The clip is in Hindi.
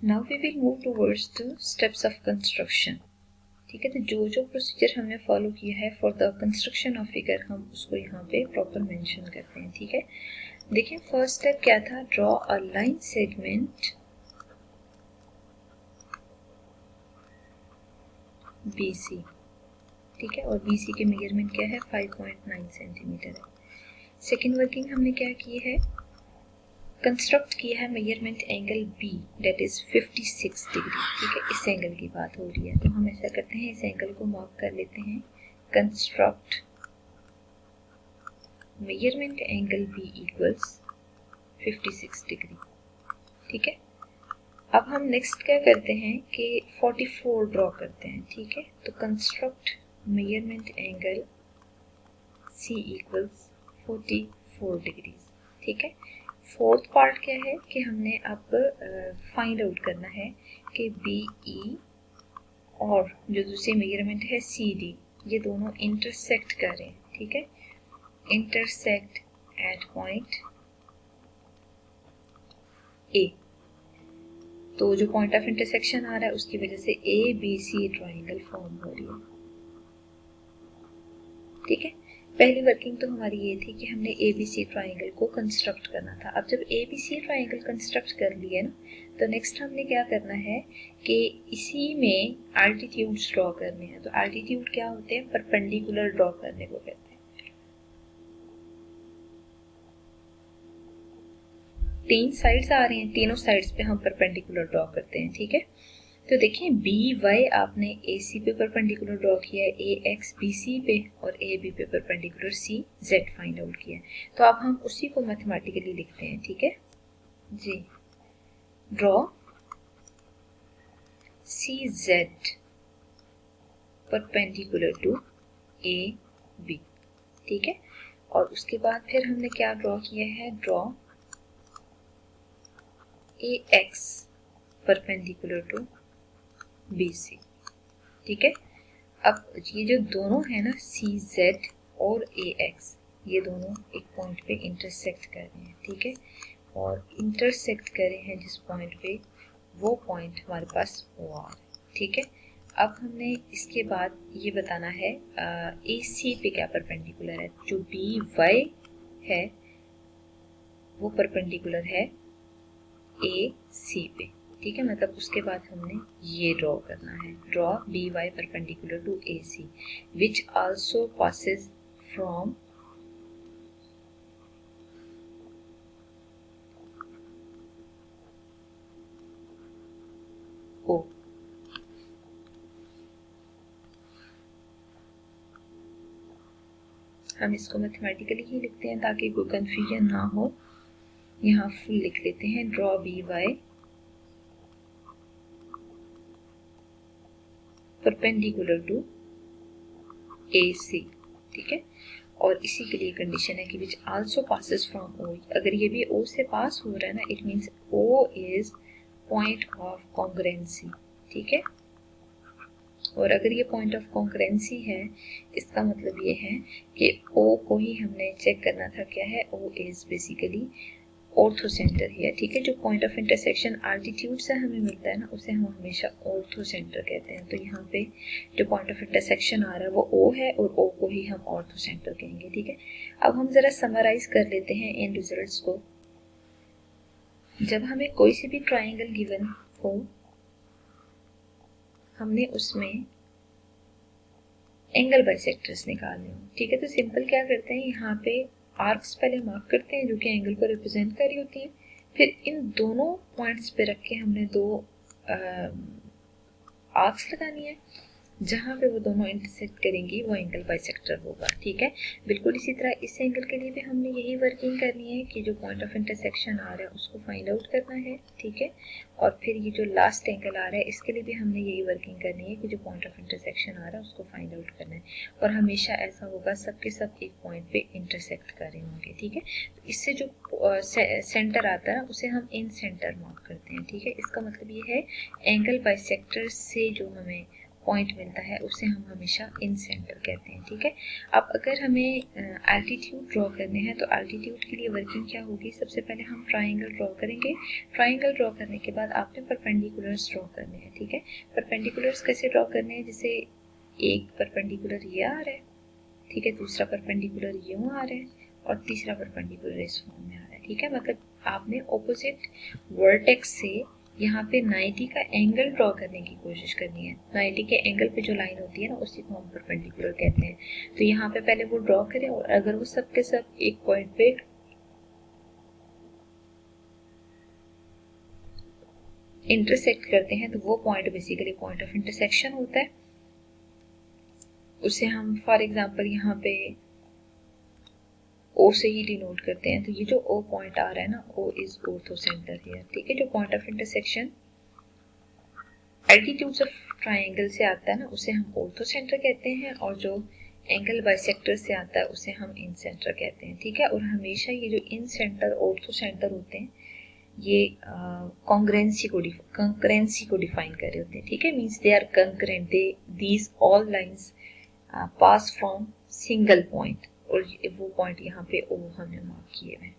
Now we will move towards the steps of construction. ठीक है, तो जो जो प्रोसीजर हमने फॉलो किया है for the construction of figure हम उसको यहाँ पे प्रॉपर मेंशन करते हैं। ठीक है, देखिए फर्स्ट स्टेप क्या था, draw a line segment BC। ठीक है, और BC के मेजरमेंट क्या है, 5.9 सेंटीमीटर है। सेकेंड वर्किंग हमने क्या की है, कंस्ट्रक्ट किया है measurement angle B that is 56 degree. ठीक है, इस एंगल की बात हो रही है, तो हम ऐसा करते हैं, इस एंगल को मार्क कर लेते हैं, construct measurement angle B equals 56 degree. ठीक है, अब हम नेक्स्ट क्या करते हैं कि 44 ड्रॉ करते हैं। ठीक है, तो construct measurement angle C equals 44 degrees. ठीक है, फोर्थ पार्ट क्या है कि हमने अब फाइंड आउट करना है कि BE और जो दूसरी मेजरमेंट है CD, ये दोनों इंटरसेक्ट कर रहे हैं। ठीक है, इंटरसेक्ट एट पॉइंट A। तो जो पॉइंट ऑफ इंटरसेक्शन आ रहा है उसकी वजह से ABC ट्राइंगल फॉर्म हो रही है। ठीक है, पहली वर्किंग तो हमारी ये थी कि हमने ABC ट्राइंगल को कंस्ट्रक्ट करना था। अब जब ABC ट्राइंगल कंस्ट्रक्ट कर लिए ना, तो नेक्स्ट हमने क्या करना है कि इसी में एल्टीट्यूड्स ड्रॉ करने हैं। तो एल्टीट्यूड क्या होते हैं, परपेंडिकुलर ड्रॉ करने को कहते हैं। तीन साइड्स आ रही हैं, तीनों साइड्स पे हम परपेंडिकुलर ड्रॉ करते हैं। ठीक है, तो देखिए BY आपने AC पे परपेंडिकुलर ड्रॉ किया है, AX BC पे और AB पे परपेंडिकुलर CZ फाइंड आउट किया है। तो अब हम उसी को मैथमेटिकली लिखते हैं। ठीक है जी, draw CZ perpendicular to AB। ठीक है, और उसके बाद फिर हमने क्या ड्रॉ किया है, draw AX perpendicular to BC। ठीक है, अब ये जो दोनों है ना CZ और AX, ये दोनों एक पॉइंट पे इंटरसेक्ट कर रहे हैं। ठीक है, और इंटरसेक्ट कर रहे हैं जिस पॉइंट पे, वो पॉइंट हमारे पास OR है। ठीक है, अब हमने इसके बाद ये बताना है AC पे क्या परपेंडिकुलर है। जो BY है वो परपेंडिकुलर है AC पे। ठीक है, मतलब उसके बाद हमने ये ड्रॉ करना है, draw BY perpendicular to AC which also passes from O। हम इसको मैथमेटिकली ही लिखते हैं ताकि कोई कंफ्यूजन ना हो। यहाँ फुल लिख लेते हैं, draw BY perpendicular to AC। ठीक है, और इसी के लिए कंडीशन है कि which also passes from O। अगर ये भी O से पास हो रहा है ना, it means O is point of congruency. ठीक है, और अगर ये पॉइंट ऑफ कॉन्ग्रुएंसी है, इसका मतलब ये है कि O को ही हमने चेक करना था, क्या है, O is basically ortho centre है। ठीक है, जो पॉइंट ऑफ इंटरसेक्शन एल्टीट्यूड से हमें मिलता है ना, उसे हम हमेशा ऑर्थो सेंटर कहते हैं। तो यहाँ पे जो पॉइंट ऑफ इंटरसेक्शन आ रहा है वो O है, और O को ही हम ऑर्थो सेंटर कहेंगे। ठीक है, अब हम जरा समराइज कर लेते हैं इन रिजल्ट्स को। जब हमें कोई सी भी ट्राइंगल गिवन हो, हमने उसमें एंगल बाइसेक्टर्स निकालने हो। ठीक है, तो सिंपल क्या करते हैं, यहाँ पे आर्क्स पहले मार्क करते हैं जो कि एंगल को रिप्रेजेंट कर रही होती है। फिर इन दोनों पॉइंट्स पे रख के हमने दो आर्क्स लगानी है, जहाँ पे वो दोनों इंटरसेक्ट करेंगी वो एंगल बाइसेक्टर होगा। ठीक है, बिल्कुल इसी तरह इस एंगल के लिए भी हमने यही वर्किंग करनी है कि जो पॉइंट ऑफ इंटरसेक्शन आ रहा है उसको फाइंड आउट करना है। ठीक है, और फिर ये जो लास्ट एंगल आ रहा है इसके लिए भी हमने यही वर्किंग करनी है कि जो पॉइंट ऑफ इंटरसेक्शन आ रहा है उसको फाइंड आउट करना है। और हमेशा ऐसा होगा, सबके सब एक पॉइंट पे इंटरसेक्ट कर रहे होंगे। ठीक है, तो इससे जो सेंटर आता है उसे हम इन सेंटर मार्क करते हैं। ठीक है, इसका मतलब ये है एंगल बाइसेक्टर से जो हमें पॉइंट मिलता है उसे हम हमेशा इन सेंटर कहते हैं, ठीक है। अब अगर हमें एल्टीट्यूड ड्रॉ करने हैं तो एल्टीट्यूड के लिए वर्किंग क्या होगी, सबसे पहले हम ट्राइंगल ड्रॉ करेंगे। ट्राइंगल ड्रॉ करने के बाद आपने परपेंडिकुलर्स ड्रॉ करने हैं, ठीक है। परपेंडिकुलर्स कैसे ड्रॉ करने हैं, जैसे एक परपेंडिकुलर ये आ रहा है, ठीक है, दूसरा परपेंडिकुलर यूं आ रहा है और तीसरा परपेंडिकुलर इस फॉर्म में आ रहा है, ठीक है। मतलब आपने ऑपोजिट वर्टेक्स से यहाँ पे 90 का एंगल ड्रॉ करने की कोशिश करनी है। 90 के एंगल पे जो लाइन होती है ना उसी को हम परपेंडिकुलर कहते हैं। तो यहाँ पे पहले वो ड्रॉ करें और अगर वो सब के सब एक पॉइंट पे इंटरसेक्ट करते हैं तो वो point basically point of intersection होता है। उसे हम फॉर एग्जांपल यहाँ पे ओ से ही डिनोट करते हैं। तो ये जो ओ पॉइंट आ रहा है ना, O is orthocentre here, ठीक है। जो point of intersection altitudes of triangle से आता है ना उसे हम ऑर्थो सेंटर कहते हैं, और जो एंगल बाइसेक्टर से आता है उसे हम इन सेंटर कहते हैं, ठीक है। और हमेशा ये जो इन सेंटर ऑर्थो सेंटर होते हैं ये कॉन्ग्रेंसी को डिफाइन कर रहे होते हैं, ठीक है। Means they are concurrent, they these all lines pass from single point, और वो पॉइंट यहाँ पे ओ हमने मार्क किए हुए हैं।